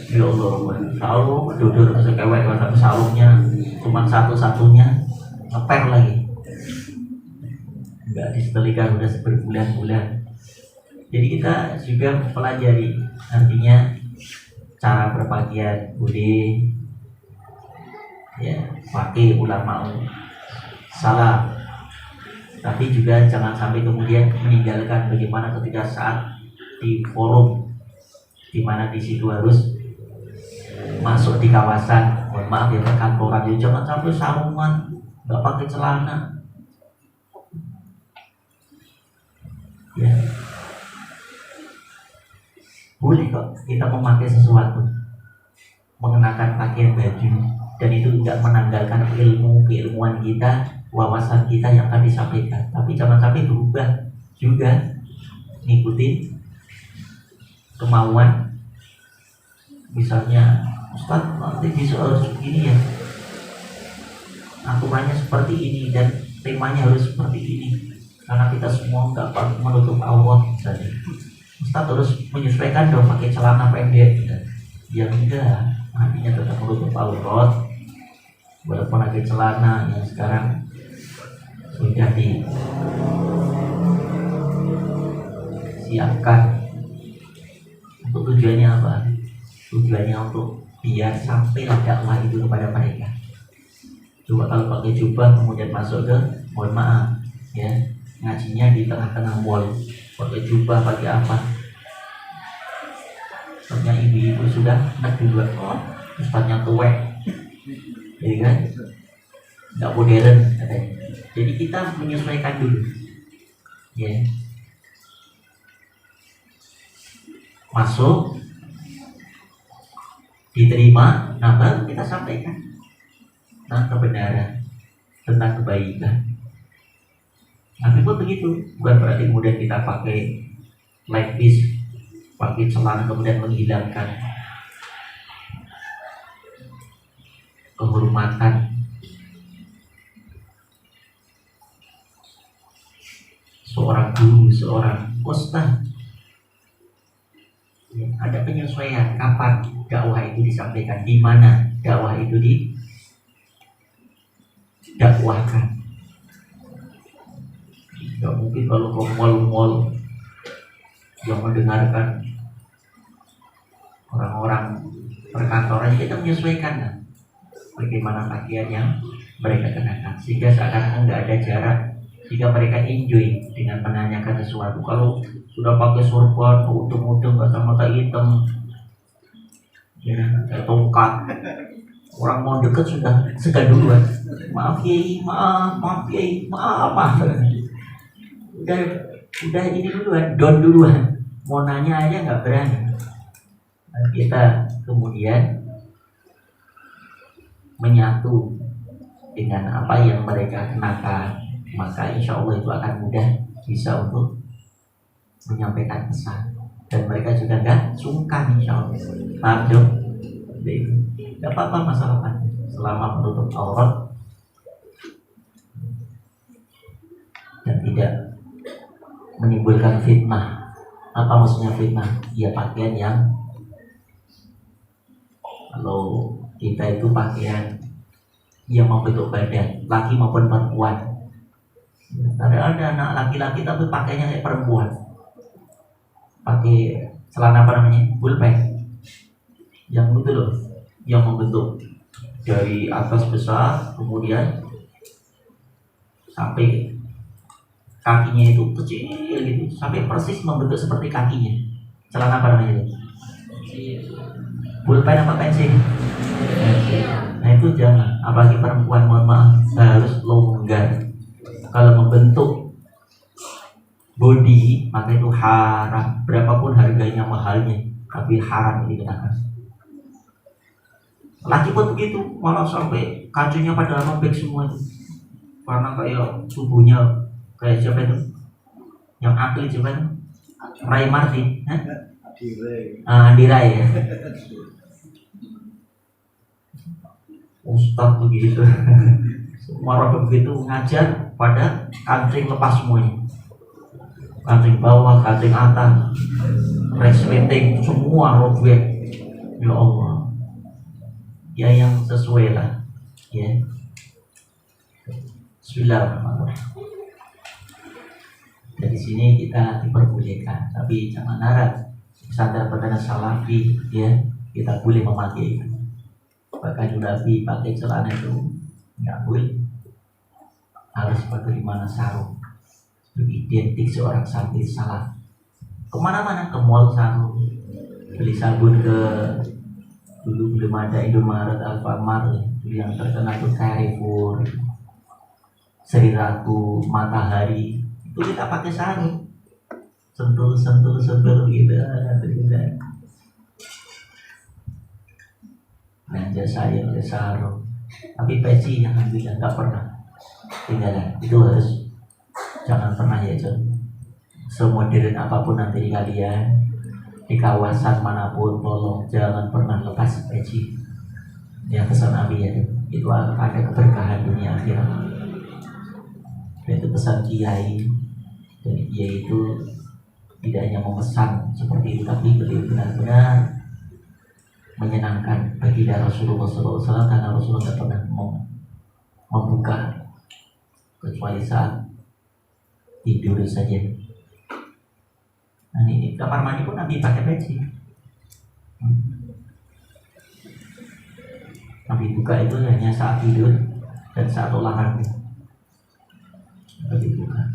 Ya Allah, sarung duduk sekewek, tapi sarungnya cuma satu-satunya, ngeper lagi, nggak disetelihkan udah berbulan-bulan. Jadi kita juga pelajari, artinya cara berpakaian budi ya, pakai ulama salah. Tapi juga jangan sampai kemudian meninggalkan bagaimana ketika saat di forum, di mana di situ harus masuk di kawasan, mohon maaf ya, perkantoran, ya jangan sampai sarungan, nggak pakai celana. Ya, boleh kok kita memakai sesuatu, mengenakan pakaian baju, dan itu tidak menanggalkan keilmuan kita, wawasan kita yang akan disampaikan. Tapi jangan sampai berubah juga, ngikutin kemauan. Misalnya, Ustaz nanti besok harus begini ya, aturannya seperti ini dan temanya harus seperti ini, karena kita semua nggak menutup aurat misalnya. Ustaz harus menyesuaikan dong, pakai celana pendek. Ya enggak, artinya tetap menutup aurat walaupun pakai celana yang sekarang sudah disiapkan. Untuk tujuannya apa? Tujuannya untuk biar sampai dakwah itu kepada mereka. Coba kalau pakai jubah kemudian masuk ke, mohon maaf ya, ngajinya di tengah-tengah mall, pakai jubah, pakai apa, soalnya ibu-ibu sudah enak duluan, ustaznya tuwek, jadi kan nggak modern katanya. Jadi kita menyesuaikan dulu ya, masuk, diterima, nah baru kita sampaikan tentang kebenaran, tentang kebaikan. Tapi pun begitu, bukan berarti kemudian kita pakai like this, pakai celana kemudian menghilangkan kehormatan seorang guru, seorang ustaz. Ya, ada penyesuaian kapan dakwah itu disampaikan, di mana dakwah itu didakwahkan. Gak mungkin kalau ke mall-mall yang mendengarkan orang-orang perkantoran, kita menyesuaikan kan? Bagaimana pakaian yang mereka kenakan, sehingga seakan-akan nggak ada jarak, jika mereka enjoy dengan menanyakan sesuatu. Kalau sudah pakai sorban, udeng-udeng, kacamata hitam, ya, kayak tongkat, orang mau deket sudah segan duluan. Maaf Kiai, maaf Kiai, maaf. Udah ini duluan, down duluan. Mau nanya aja nggak berani. Dan kita kemudian menyatu dengan apa yang mereka kenakan, maka insya Allah itu akan mudah bisa untuk menyampaikan pesan, dan mereka juga nggak sungkan insya Allah. Paham dong? Nggak apa-apa masalah selama menutup aurat dan tidak menimbulkan fitnah. Apa maksudnya fitnah? Ya pakaian yang, kalau kita itu pakaian yang membentuk badan, laki maupun perempuan. Ada anak laki-laki tapi pakainya kayak perempuan, pakai celana apa namanya, bulpen, yang itu loh, yang membentuk dari atas besar kemudian sampai kakinya itu kecil gitu, sampai persis membentuk seperti kakinya. Celana apa namanya itu? Bulpen apa pensil? Nah itu jangan, apalagi perempuan, mohon maaf, harus longgar. Kalau membentuk body maka itu haram, berapapun harganya mahalnya, tapi haram dikenakan. Laki pun begitu, malah sampai kacunya pada robek semua itu, karena kayak tubuhnya kayak siapa itu, yang atlet siapa itu, Ray Martin, Andi Ray ya. Ustaz begitu. Semua robek begitu, ngajar pada kancing lepas semuanya, kancing bawah, kancing atas, resleting semua robek. Ya Allah, ya yang sesuai lah ya. Bismillahirrahmanirrahim. Dari sini kita diperbolehkan, tapi jangan harap sadar pada salafi ya kita boleh memakai itu. Bahkan Nabi pakai celana itu nggak boleh, harus bagaimana sarung. Identik seorang santri salaf, kemana-mana, ke mall sarung, beli sabun ke, dulu belum ada Indomaret, Alfamart, yang terkenal itu Carrefour, Sri Ratu, Matahari, itu kita pakai sarung, sentul gitu. Belanja saya pakai sarung, tapi peci yang alhamdulillah nggak pernah tinggalan. Itu harus, jangan pernah ya John, semodern apapun nanti kalian di kawasan manapun, tolong jangan pernah lepas peci. Yang pesan Nabi ya, itu akan ada keberkahan dunia akhirat. Dan itu pesan Kiai, dan Kiai itu tidak hanya memesan seperti itu, tapi beliau benar-benar menyenangkan baginda Rasulullah SAW, karena Rasulullah tidak pernah membuka kecuali saat tidur saja. Nah ini kamar mandi pun Nabi pakai peci. Nabi buka itu hanya saat tidur dan saat olahraga. Nabi buka.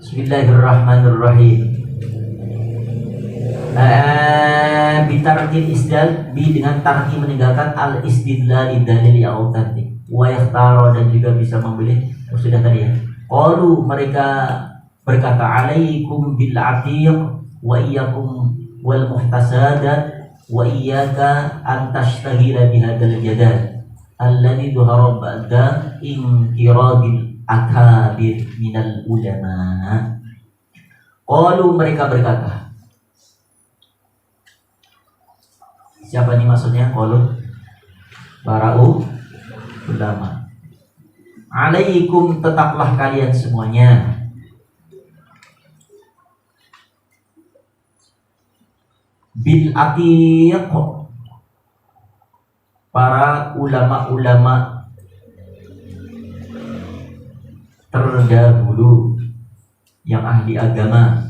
Bismillahirrahmanirrahim. Bitarkil isdal, dengan tarki meninggalkan al istidlal dalil yang autentik, wa yakhtaro, dan juga bisa membeli. Sudah tadi ya. Qalu, mereka berkata, alaikum bil atiq wa iyyakum wal muhtasadat wa iyyaka an tashtahila bihadzal jadal alladhi dhuhara ba'da inqiradil akabir minal ulama. Qalu, mereka berkata. Siapa nih maksudnya? Qalu para ulama. Alaikum, tetaplah kalian semuanya bil atiq, para ulama-ulama terdahulu yang ahli agama.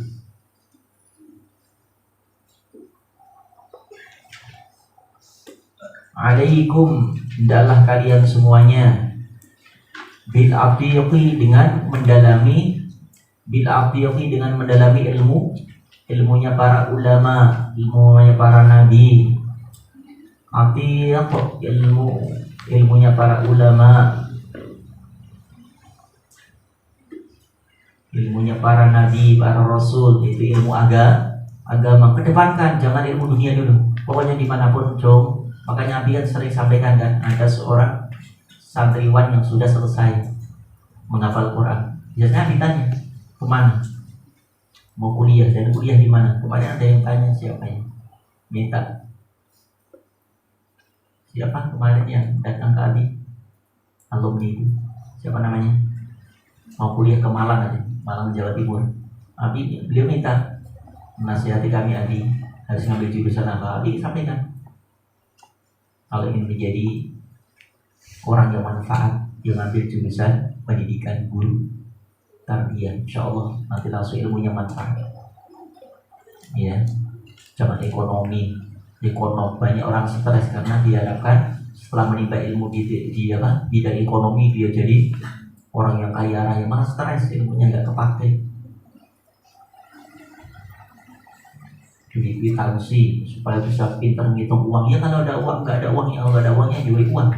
Alaikum, hendaklah kalian semuanya bil atiqi, dengan mendalami ilmunya para ulama, ilmunya para nabi. Atiq, ilmunya para ulama, ilmunya para nabi, para rasul, itu ilmu agama. Kedepankan, jangan ilmu dunia dulu. Pokoknya dimanapun jom. Makanya Abi kan sering sampaikan kan, ada seorang santriwan yang sudah selesai menghafal Quran. Biasanya ditanya, kemana? Mau kuliah, dan kuliah di mana? Kemarin ada yang tanya siapa ya? Minta. Siapa kemarin yang datang ke Abi? Alumni itu. Siapa namanya? Mau kuliah ke Malang aja, Malang Jawa Timur. Abi, beliau minta menasihati kami, Abi harus ngambil jurusan apa? Abi sampaikan. Kalau ingin menjadi orang yang manfaat, yang ambil jurusan pendidikan guru tarbiyah, insya Allah nanti langsung ilmunya manfaat. Ya, jangan ekonom. Banyak orang stres karena diharapkan setelah menimba ilmu di bidang ekonomi dia jadi orang yang kaya raya, malah stres, ilmunya nggak kepake. Kwitansi supaya bisa pintar ngitung uang. Ya kalau ada uang, nggak ada uangnya, kalau nggak ada uangnya jual uang.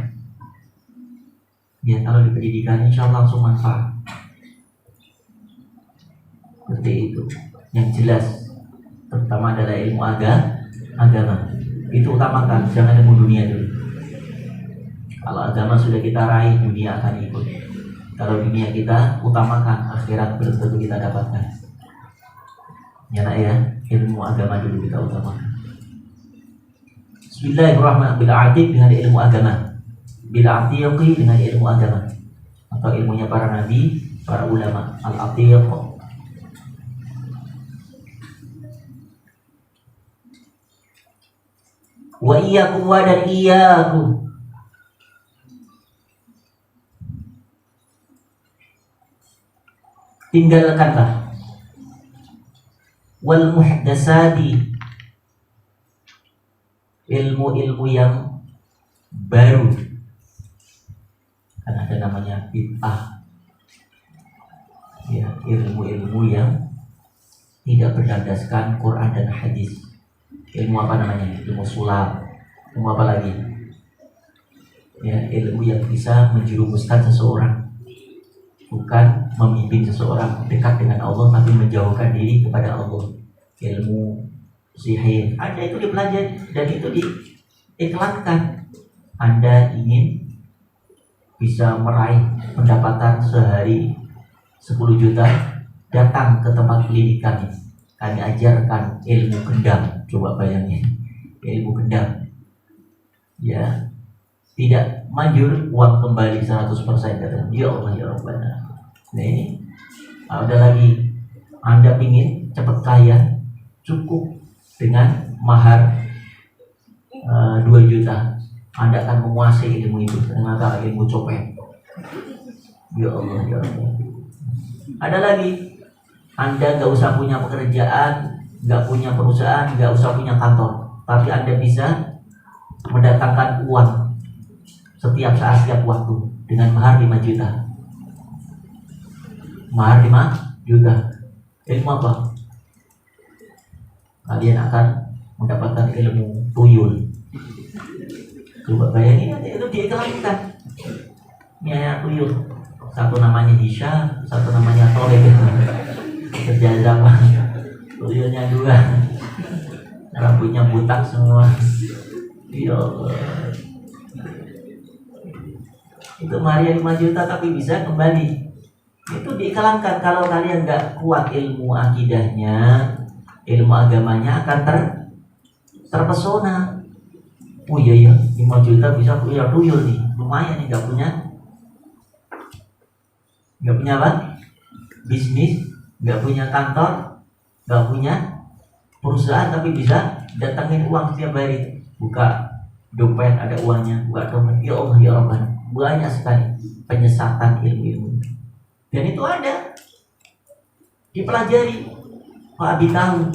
Ya kalau di pendidikan insya Allah langsung manfaat. Seperti itu. Yang jelas, terutama adalah ilmu agama. Itu utamakan, jangan ilmu dunia dulu. Kalau agama sudah kita raih, dunia akan ikut. Kalau dunia kita utamakan, akhirat belum tentu kita dapatkan. Ya nak ya, ilmu agama dulu kita utamakan. Bismillahirrahmanirrahim. Bil atiq, dengan ilmu agama. Bil atiqi, dengan ilmu agama, atau ilmunya para nabi, para ulama. Al atiq. Wa iyyakum, wa dan iyyakum. Tinggalkanlah wal muhdasati, ilmu-ilmu yang baru. Kan ada namanya bid'ah. Ya, ilmu-ilmu yang tidak berdasarkan Quran dan hadis. Ilmu apa namanya? Ilmu sulap. Ilmu apa lagi? Ya, ilmu yang bisa menjerumuskan seseorang, bukan memimpin seseorang dekat dengan Allah, tapi menjauhkan diri kepada Allah. Ilmu sihir ada, itu dipelajari dan itu diiklankan. Anda ingin bisa meraih pendapatan sehari 10 juta, datang ke tempat klinik kami. Kami ajarkan ilmu gendam. Coba bayangin, ilmu gendam. Ya, tidak manjur, uang kembali 100%, kata. Ya Allah ya Rabbana. Nah ini ada lagi, Anda ingin cepat kaya, cukup dengan mahar 2 juta, Anda akan menguasai ilmu itu. Ternyata ilmu copet. Ya Allah ya Allah. Ada lagi, Anda gak usah punya pekerjaan, gak punya perusahaan, gak usah punya kantor, tapi Anda bisa mendatangkan uang setiap saat, setiap waktu, dengan mahar 5 juta. Mahar 5 juta. Ilmu apa? Kalian akan mendapatkan ilmu tuyul. Coba bayangin, itu diiklankan. Ini anak tuyul. Satu namanya Hisha, satu namanya Tolek. Kerja zaman. Tuyulnya 2. Rambutnya butak semua. Ya Allah. Itu maharnya 5 juta tapi bisa kembali Itu diiklankan. Kalau kalian nggak kuat ilmu akidahnya, ilmu agamanya akan terpesona. Oh iya ya, 5 juta bisa punya tuyul nih, lumayan nih. Nggak punya apa? Bisnis, nggak punya kantor, nggak punya perusahaan, tapi bisa datangin uang setiap hari. Buka dompet ada uangnya, buka dompet. Ya Allah ya Rabbana, banyak sekali penyesatan ilmu-ilmu. Dan itu ada dipelajari. Pak Abi tahu,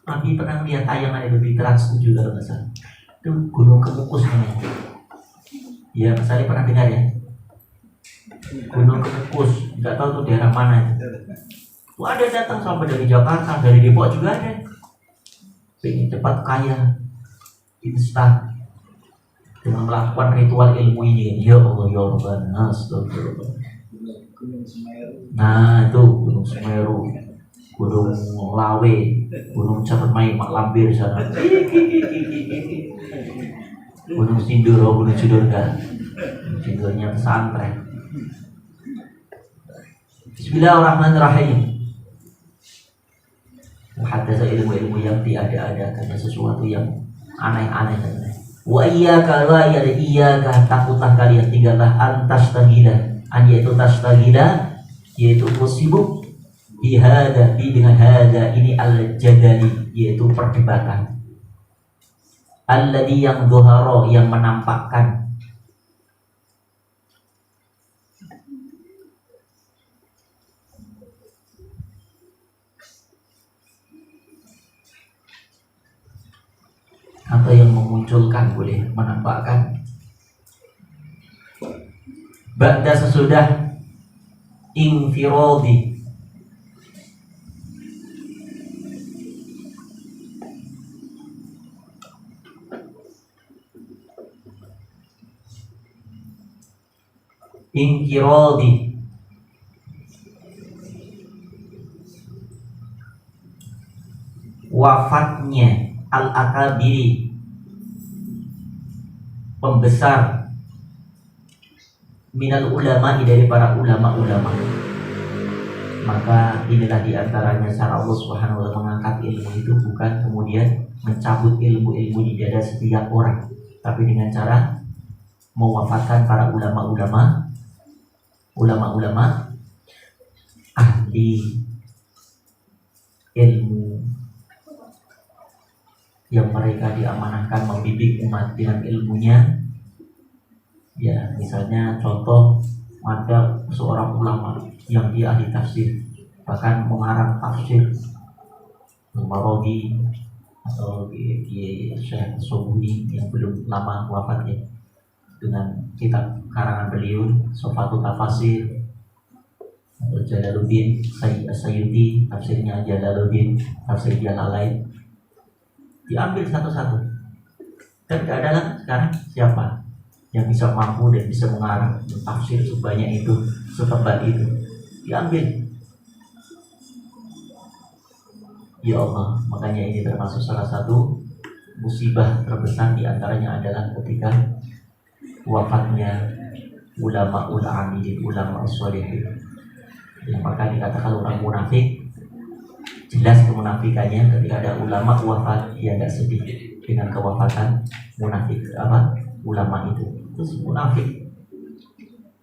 Abi pernah lihat tayangan itu di Trans 7 kalau nggak salah. Itu Gunung Kemukus namanya. Ya, Mas Ali pernah dengar ya? Gunung Kemukus, nggak tahu tuh daerah mana itu. Tuh ada datang sampai dari Jakarta, dari Depok juga ada. Pengen cepat kaya, instan, dengan melakukan ritual ilmu ini. Ya Allah ya Rabbana, astagfirullah. Gunung Semeru. Nah itu Gunung Semeru, Gunung Lawe, Gunung Cermai, Mak Lampir sana. Gunung Sindoro, Gunung Sidorga. Sindornya pesantren. Bismillahirrahmanirrahim. Muhaddasa ilmu-ilmu yang tiada-ada, karena sesuatu yang aneh-aneh. Wa iyyaka wa iyyaka, takutlah kalian, tinggallah antas tagila, yaitu tastagila, yaitu sibuk bihada, dengan hada ini al-jadali, yaitu perdebatan. Alladhi, yang dhuhara, yang menampakkan. Atau yang memunculkan, boleh menampakkan. Ba'da, sesudah infiradi, inkiradi, wafatnya al-akabiri, pembesar, minal ulama, dari para ulama-ulama. Maka inilah diantaranya cara Allah Subhanahu wa ta'ala mengangkat ilmu itu, bukan kemudian mencabut ilmu-ilmu di dada setiap orang, tapi dengan cara mewafatkan para ulama-ulama ahli ilmu, yang mereka diamanahkan membimbing umat dengan ilmunya. Ya, misalnya contoh, ada seorang ulama yang dia ahli tafsir, bahkan mengarang tafsir Al-Maraghi atau Syekh Sobuni yang belum lama wafatnya, dengan kitab karangan beliau Sofatul Tafasir, atau Jalaluddin Sayyidi, tafsirnya Jalaluddin, tafsir Jalalain, diambil satu-satu. Dan tidak ada lagi sekarang siapa yang bisa mampu dan bisa mengarang tafsir sebanyak itu, setebal itu, diambil. Ya Allah, makanya ini termasuk salah satu musibah terbesar diantaranya adalah ketika wafatnya ulama amilin, ulama sholihin. Yang maka dikatakan orang munafik, jelas kemunafikannya ketika ada ulama wafat, dia tidak sedih dengan kewafatan munafik ulama itu munafik.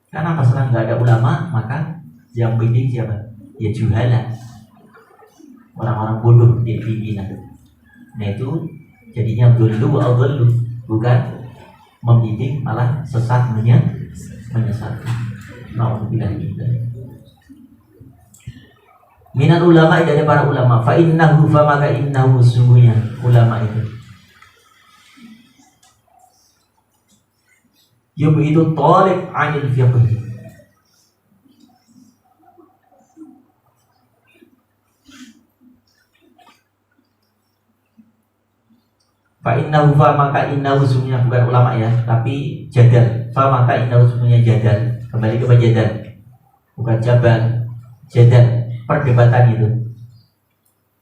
Karena pasaran nggak ada ulama, maka yang bimbing siapa? Ya juhala, orang-orang bodoh dia pimpinan. Nah itu jadinya dulu, bukan membimbing, malah sesat, menyesatkan. Nauzubillah. Minal ulama, dari para ulama. Fa innahu, maka innahu, sungguhnya ulama itu itu talib anil fiqh, fa innahu, maka innahu, sungguhnya bukan ulama ya, tapi jadal. Fa maka innahu, sungguhnya jadal, kembali ke jadal, bukan jabal, jadal, perdebatan itu.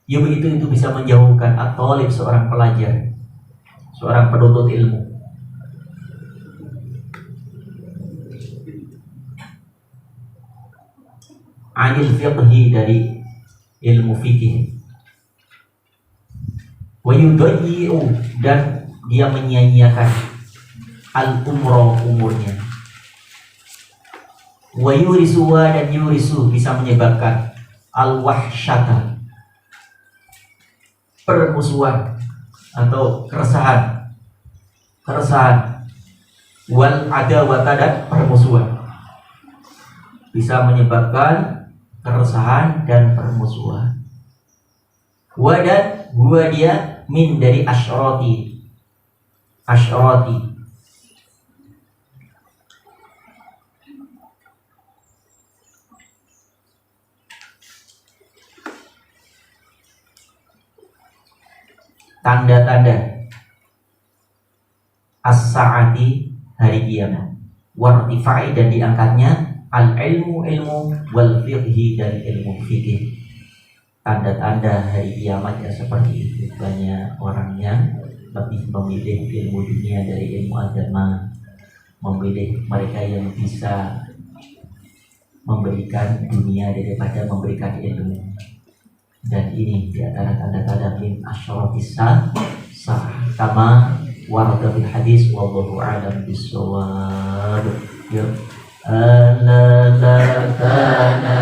Itu bisa menjauhkan at-talib, seorang pelajar, seorang penuntut ilmu. anil fiqhi dari ilmu fikih. Wa yudayyi'u dan dia menyia-nyiakan al-umra umurnya. Wa yurisu dan yurisu bisa menyebabkan al-wahsyata permusuhan atau keresahan wal adawata dan permusuhan, bisa menyebabkan keresahan dan permusuhan. Dan gua dia min dari asyrati tanda-tanda as-saati hari kiamat, wartifai dan diangkatnya al-ilmu wal fiqhi dan ilmu fikih. Tanda-tanda hari kiamat ya seperti itu. Banyak orang yang lebih memilih ilmu dunia dari ilmu agama, memilih mereka yang bisa memberikan dunia daripada memberikan ilmu. Dan ini di antara tanda-tanda min asyratis sa'ah kama warada bil hadis wallahu a'lam bissawab. Ya la kana